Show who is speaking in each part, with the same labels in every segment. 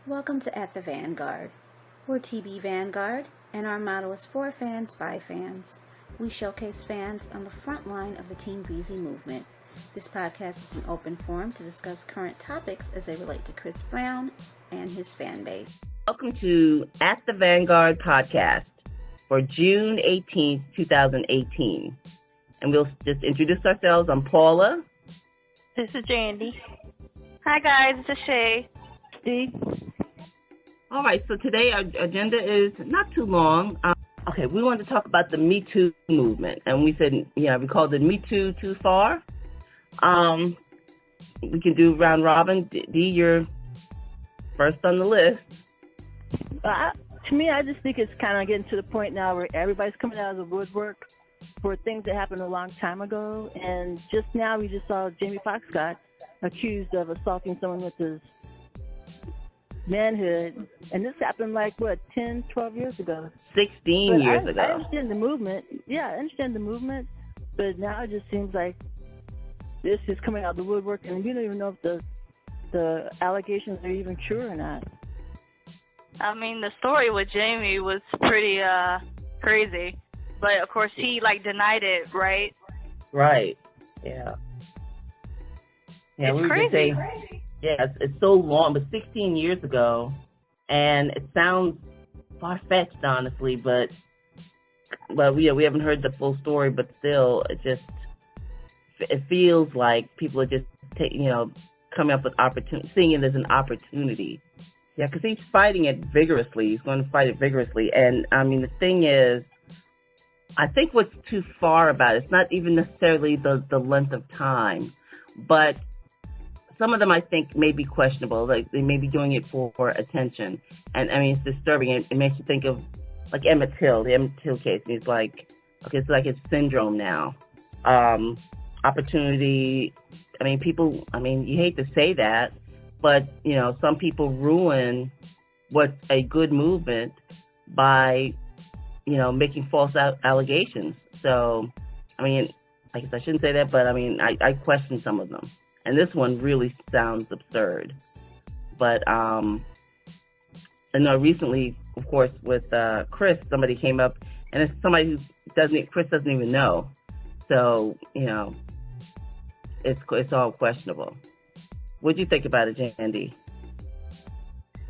Speaker 1: Welcome to At the Vanguard. We're TB Vanguard, and our motto is for fans by fans. We showcase fans on the front line of the Team VZ movement. This podcast is an open forum to discuss current topics as they relate to Chris Brown and his fan base.
Speaker 2: Welcome to At the Vanguard podcast for June 18th, 2018. And we'll just introduce ourselves. I'm Paula.
Speaker 3: This is Jandy. Hi guys, this is Shay.
Speaker 4: Steve.
Speaker 2: All right, so today our agenda is not too long. We wanted to talk about the MeToo movement. And we said, we called it MeToo Too Far. We can do round robin. D, you're first on the list.
Speaker 4: To me, I just think it's kind of getting to the point now where everybody's coming out of the woodwork for things that happened a long time ago. And just now we just saw Jamie Foxx got accused of assaulting someone with his manhood. And this happened 10, 12 years ago?
Speaker 2: 16 years ago.
Speaker 4: I understand the movement. Yeah, I understand the movement. But now it just seems like this is coming out of the woodwork. And you don't even know if the allegations are even true or not.
Speaker 3: I mean, the story with Jamie was pretty crazy. But, of course, he, denied it, right?
Speaker 2: Right. Yeah. Yeah,
Speaker 3: it's crazy.
Speaker 2: It's so long, but 16 years ago, and it sounds far-fetched, honestly, but we haven't heard the full story, but still, it feels like people are just, coming up with opportunity, seeing it as an opportunity. Yeah, because he's fighting it vigorously. He's going to fight it vigorously. And, the thing is, I think what's too far about it's not even necessarily the length of time, but some of them I think may be questionable. Like, they may be doing it for attention. And, it's disturbing. It makes you think of, the Emmett Till case. And it's like, okay, it's like it's syndrome now. Opportunity, people, you hate to say that, but, some people ruin what's a good movement by, making false allegations. So, I guess I shouldn't say that, but I question some of them. And this one really sounds absurd. But, I know recently, of course, with Chris, somebody came up, and it's somebody Chris doesn't even know. So, it's all questionable. What do you think about it, Jandy?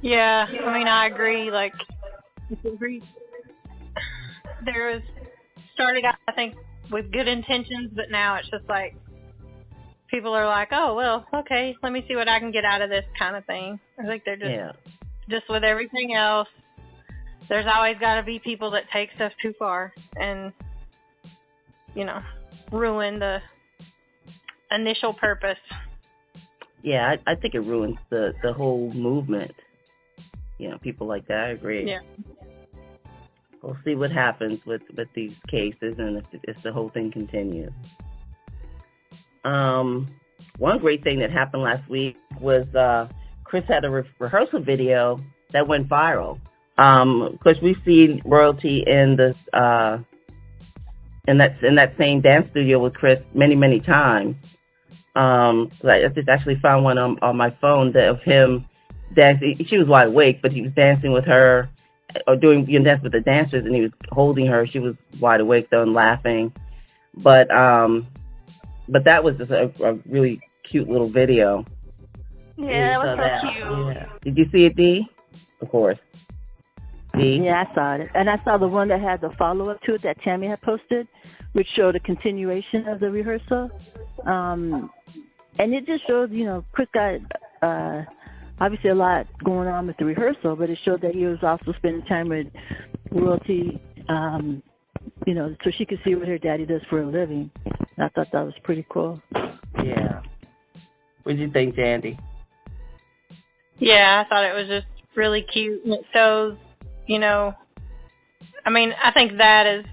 Speaker 3: Yeah, I agree. There was started out, I think, with good intentions, but now it's just people are like, oh, well, okay, let me see what I can get out of this kind of thing. I think they're just with everything else, there's always got to be people that take stuff too far and, ruin the initial purpose.
Speaker 2: Yeah, I think it ruins the whole movement. People like that, I agree.
Speaker 3: Yeah.
Speaker 2: We'll see what happens with these cases and if the whole thing continues. One great thing that happened last week was Chris had a rehearsal video that went viral. Of course, we've seen royalty in this in that same dance studio with Chris many times. I just actually found one on my phone of him dancing. She was wide awake, but he was dancing with her or doing dance with the dancers, and he was holding her. She was wide awake though and laughing. But that was just a really cute little video.
Speaker 3: Yeah, it was so cute.
Speaker 2: Yeah. Did you see it, Dee? Of course. Dee?
Speaker 4: Yeah, I saw it. And I saw the one that had the follow-up to it that Tammy had posted, which showed a continuation of the rehearsal. And it just showed, Chris got obviously a lot going on with the rehearsal, but it showed that he was also spending time with royalty, so she could see what her daddy does for a living. I thought that was pretty cool.
Speaker 2: Yeah. What did you think, Jandy?
Speaker 3: Yeah, I thought it was just really cute. And it shows, I think that is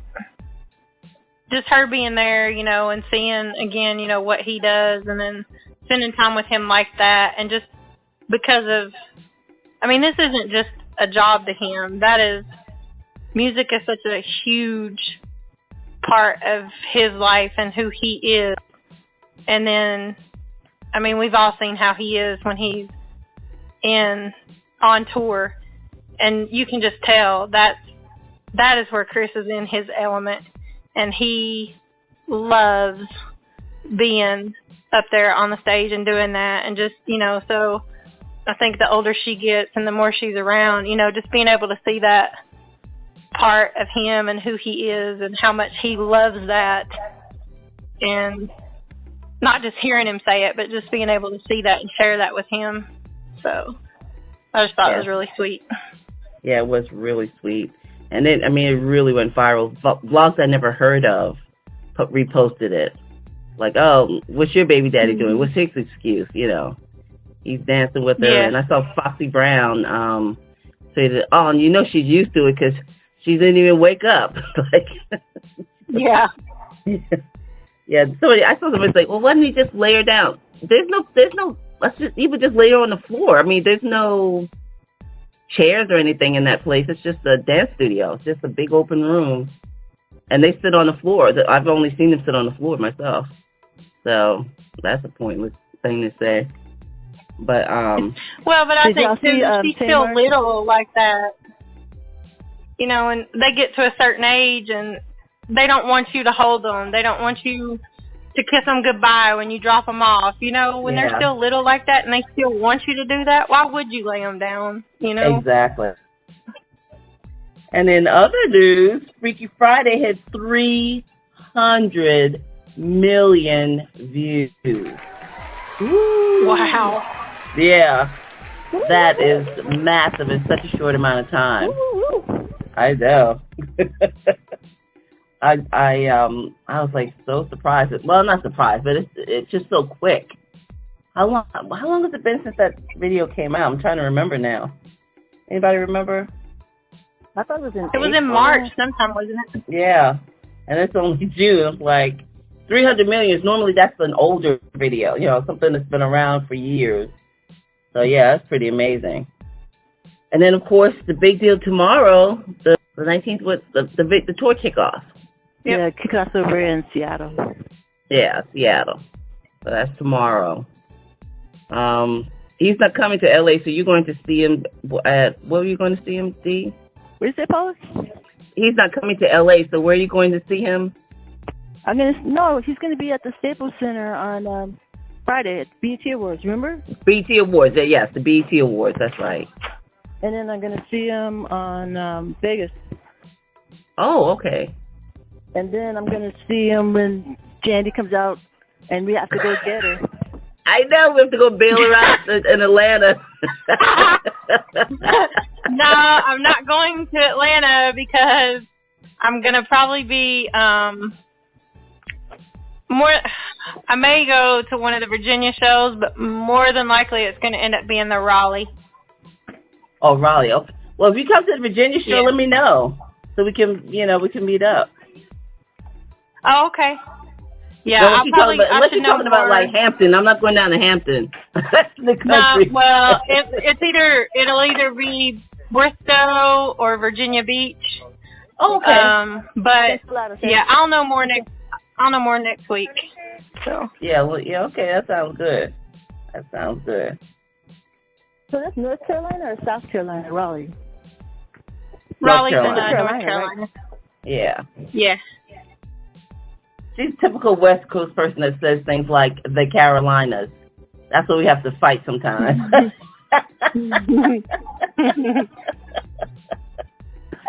Speaker 3: just her being there, and seeing, again, what he does, and then spending time with him like that. And just because of, this isn't just a job to him. Music is such a huge part of his life and who he is. And then, we've all seen how he is when he's in on tour, and you can just tell that is where Chris is in his element, and he loves being up there on the stage and doing that, and just, so I think the older she gets and the more she's around, just being able to see that part of him and who he is and how much he loves that, and not just hearing him say it, but just being able to see that and share that with him. So I just thought it was really sweet.
Speaker 2: Yeah, it was really sweet. And it really went viral. Vlogs I never heard of reposted it. Like, oh, what's your baby daddy doing? What's his excuse? He's dancing with her. Yeah. And I saw Foxy Brown say that, oh, and she's used to it because she didn't even wake up.
Speaker 3: Yeah.
Speaker 2: Yeah, I saw somebody say, well, why didn't he just lay her down? There's no, he would just lay her on the floor. I mean, there's no chairs or anything in that place. It's just a dance studio. It's just a big open room. And they sit on the floor. I've only seen them sit on the floor myself. So that's a pointless thing to say. But,
Speaker 3: but I think she's still little like that. And they get to a certain age and they don't want you to hold them. They don't want you to kiss them goodbye when you drop them off. When they're still little like that and they still want you to do that, why would you lay them down?
Speaker 2: Exactly. And in other news, Freaky Friday had 300 million views.
Speaker 3: Ooh. Wow.
Speaker 2: Yeah. That is massive in such a short amount of time. I know. I was like so surprised. Well, not surprised, but it's just so quick. How long has it been since that video came out? I'm trying to remember now. Anybody remember?
Speaker 4: I thought it was in
Speaker 3: in March sometime, wasn't it?
Speaker 2: Yeah, and it's only June. It's like 300 million. Normally that's an older video, something that's been around for years. So yeah, that's pretty amazing. And then of course the big deal tomorrow, the 19th, was the tour kickoff.
Speaker 4: Yep. Yeah, kickoff over in Seattle.
Speaker 2: Yeah, Seattle. So that's tomorrow. He's not coming to LA, so you're going to see him at, where are you going to see him, Dee?
Speaker 4: What did you say, Paula?
Speaker 2: He's not coming to LA, so where are you going to see him?
Speaker 4: He's going to be at the Staples Center on Friday at BET Awards, remember?
Speaker 2: BET Awards, yes, the BET Awards, that's right.
Speaker 4: And then I'm going to see him on Vegas.
Speaker 2: Oh, okay.
Speaker 4: And then I'm going to see him when Jandy comes out and we have to go get her.
Speaker 2: I know, we have to go bail her out in Atlanta.
Speaker 3: No, I'm not going to Atlanta because I'm going to probably be I may go to one of the Virginia shows, but more than likely it's going to end up being the Raleigh.
Speaker 2: Oh, Raleigh. Okay. Well, if you come to the Virginia show, let me know so we can meet up.
Speaker 3: Oh, okay. Yeah,
Speaker 2: well, unless you're talking about like Hampton, I'm not going down to Hampton. That's the country.
Speaker 3: No, well, it'll either be Bristol or Virginia Beach.
Speaker 2: Oh, okay.
Speaker 3: But yeah, I'll know more next week. So
Speaker 2: yeah, okay, that sounds good.
Speaker 4: So that's North Carolina or South Carolina, Raleigh?
Speaker 3: Raleigh's in North Carolina.
Speaker 2: Right? Yeah.
Speaker 3: Yeah.
Speaker 2: She's a typical West Coast person that says things like the Carolinas. That's what we have to fight sometimes.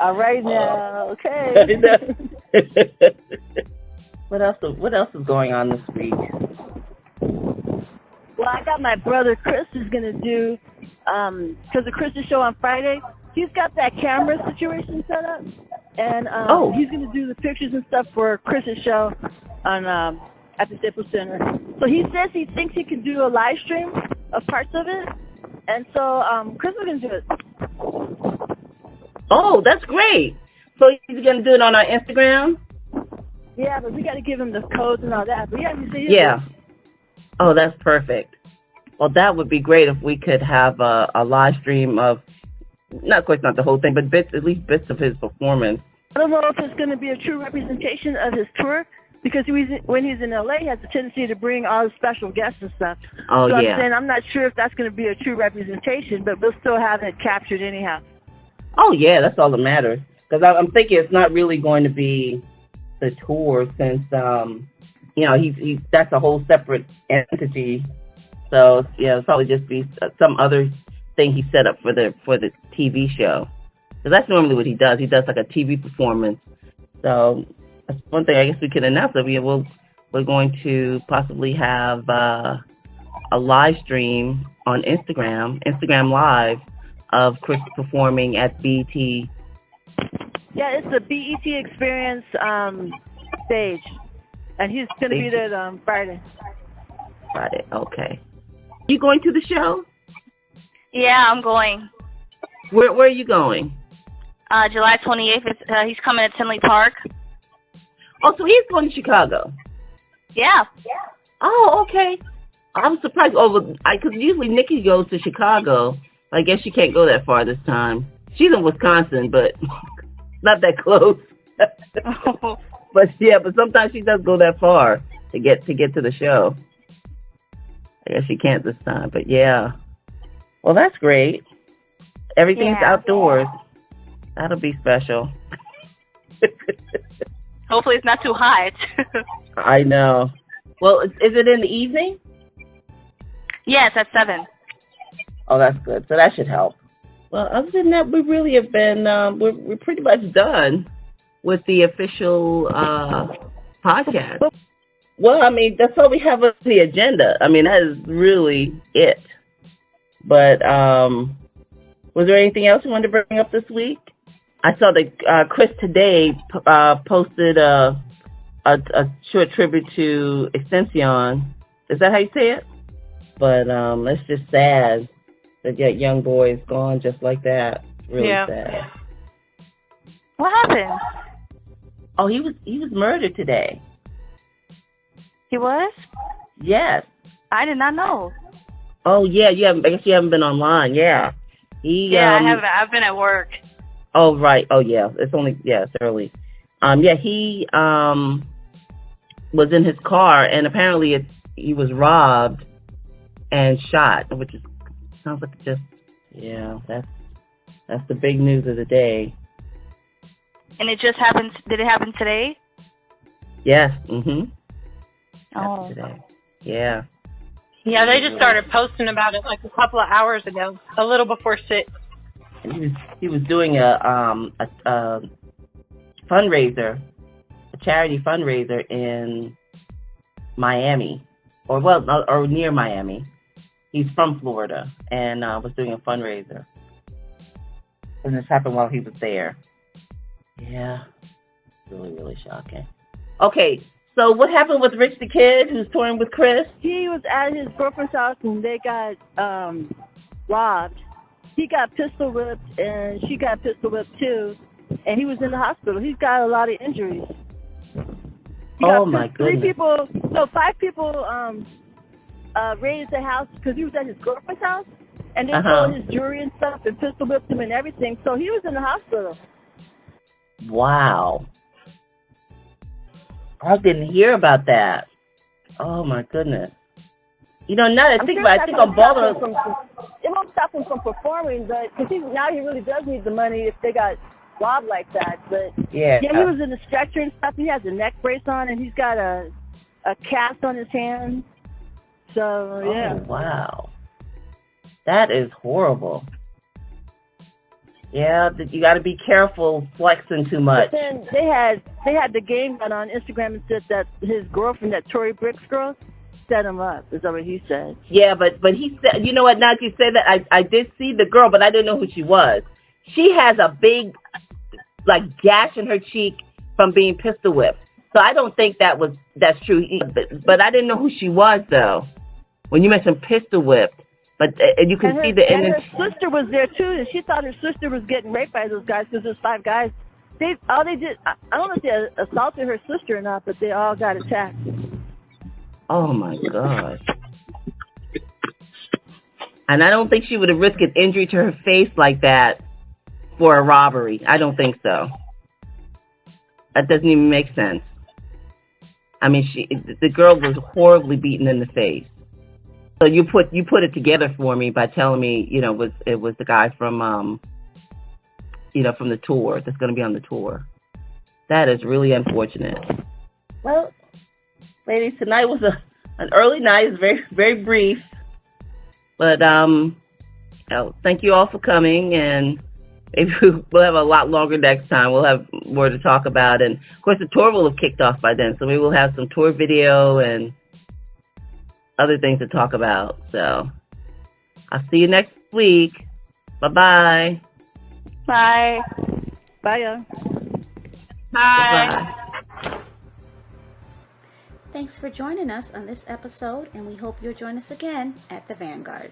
Speaker 4: All right now, okay.
Speaker 2: What else is going on this week?
Speaker 4: Well, I got my brother Chris who's going to do, because the Chris's show on Friday, he's got that camera situation set up. And he's going to do the pictures and stuff for Chris's show on at the Staples Center. So he says he thinks he can do a live stream of parts of it. And so Chris is going to do it.
Speaker 2: Oh, that's great. So he's going to do it on our Instagram?
Speaker 4: Yeah, but we got to give him the codes and all that. But
Speaker 2: yeah. Oh, that's perfect. Well, that would be great if we could have a live stream of, of course, not the whole thing, but at least bits of his performance.
Speaker 4: I don't know if it's going to be a true representation of his tour, Because when he's in LA, he has a tendency to bring all the special guests and stuff.
Speaker 2: Oh,
Speaker 4: so
Speaker 2: yeah.
Speaker 4: I'm saying I'm not sure if that's going to be a true representation, but we'll still have it captured anyhow.
Speaker 2: Oh, yeah, that's all that matters. Because I'm thinking it's not really going to be the tour since, that's a whole separate entity. So, it'll probably just be some other thing he set up for the TV show. So that's normally what he does. He does like a TV performance. So that's one thing I guess we can announce that we're going to possibly have a live stream on Instagram Live of Chris performing at BET.
Speaker 4: Yeah, it's the BET Experience stage, and he's going to be there on Friday.
Speaker 2: Friday, okay. You going to the show?
Speaker 5: Yeah, I'm going.
Speaker 2: Where are you going?
Speaker 5: July 28th. He's coming to Tinley Park.
Speaker 2: Oh, so he's going to Chicago.
Speaker 5: Yeah.
Speaker 2: Oh, okay. I'm surprised. Because usually Nikki goes to Chicago. I guess she can't go that far this time. She's in Wisconsin, but not that close. But sometimes she does go that far to get to the show. I guess she can't this time, but yeah. Well, that's great. Everything's outdoors. That'll be special.
Speaker 5: Hopefully it's not too hot.
Speaker 2: I know. Well, is it in the evening?
Speaker 5: Yes, at 7.
Speaker 2: Oh, that's good. So that should help. Well, other than that, we really have been, we're pretty much done with the official podcast. Well, I mean, that's all we have on the agenda. I mean, that is really it. But was there anything else you wanted to bring up this week? I saw that Chris today posted a short tribute to XXXtencion. Is that how you say it? But it's just sad that that young boy is gone just like that. It's really sad.
Speaker 5: What happened?
Speaker 2: Oh, he was murdered today.
Speaker 5: He was?
Speaker 2: Yes.
Speaker 5: I did not know.
Speaker 2: Oh yeah, I guess you haven't been online. Yeah.
Speaker 5: I haven't. I've been at work.
Speaker 2: Oh right. Oh yeah. It's early. He was in his car and apparently he was robbed and shot, which sounds like that's the big news of the day.
Speaker 5: And it just happened. Did it happen today?
Speaker 2: Yes. Mm-hmm.
Speaker 5: Oh.
Speaker 2: Today. Yeah.
Speaker 3: Yeah, they just started posting about it like a couple of hours ago, a little before 6.
Speaker 2: And he was doing a fundraiser, a charity fundraiser in Miami, or near Miami. He's from Florida and was doing a fundraiser. And this happened while he was there. Yeah, really, really shocking. Okay. So what happened with Rich the Kid, who's touring with Chris?
Speaker 4: He was at his girlfriend's house and they got robbed. He got pistol whipped and she got pistol whipped too. And he was in the hospital. He's got a lot of injuries.
Speaker 2: My goodness.
Speaker 4: 5 people raided the house because he was at his girlfriend's house. And they stole his jewelry and stuff and pistol whipped him and everything. So he was in the hospital.
Speaker 2: Wow. I didn't hear about that. Oh my goodness. Now that I think about it, I think on Baller.
Speaker 4: It won't stop him from performing, but because now he really does need the money if they got robbed like that. But he was in the stretcher and stuff. He has a neck brace on and he's got a cast on his hand. So yeah.
Speaker 2: Oh, wow. That is horrible. Yeah, you got to be careful flexing too much.
Speaker 4: But then they had the game gun on Instagram and said that his girlfriend, that Tory Bricks girl, set him up. Is that what he said?
Speaker 2: Yeah, but he said, you know what? Now that you say that, I did see the girl, but I didn't know who she was. She has a big, gash in her cheek from being pistol whipped. So I don't think that's true. But I didn't know who she was though. When you mentioned pistol whipped. But and you can see the image.
Speaker 4: And her sister was there too, and she thought her sister was getting raped by those guys because there's 5 guys. All they did, I don't know if they assaulted her sister or not, but they all got attacked.
Speaker 2: Oh my gosh! And I don't think she would have risked an injury to her face like that for a robbery. I don't think so. That doesn't even make sense. I mean, the girl was horribly beaten in the face. So you put it together for me by telling me, it was the guy from, from the tour that's going to be on the tour. That is really unfortunate. Well, ladies, tonight was an early night. It's very, very brief. But thank you all for coming, and maybe we'll have a lot longer next time. We'll have more to talk about. And, of course, the tour will have kicked off by then, so maybe we'll have some tour video and other things to talk about. So I'll see you next week. Bye-bye.
Speaker 5: Bye.
Speaker 4: Bye, y'all.
Speaker 3: Bye.
Speaker 2: Bye.
Speaker 1: Thanks for joining us on this episode, and we hope you'll join us again at the Vanguard.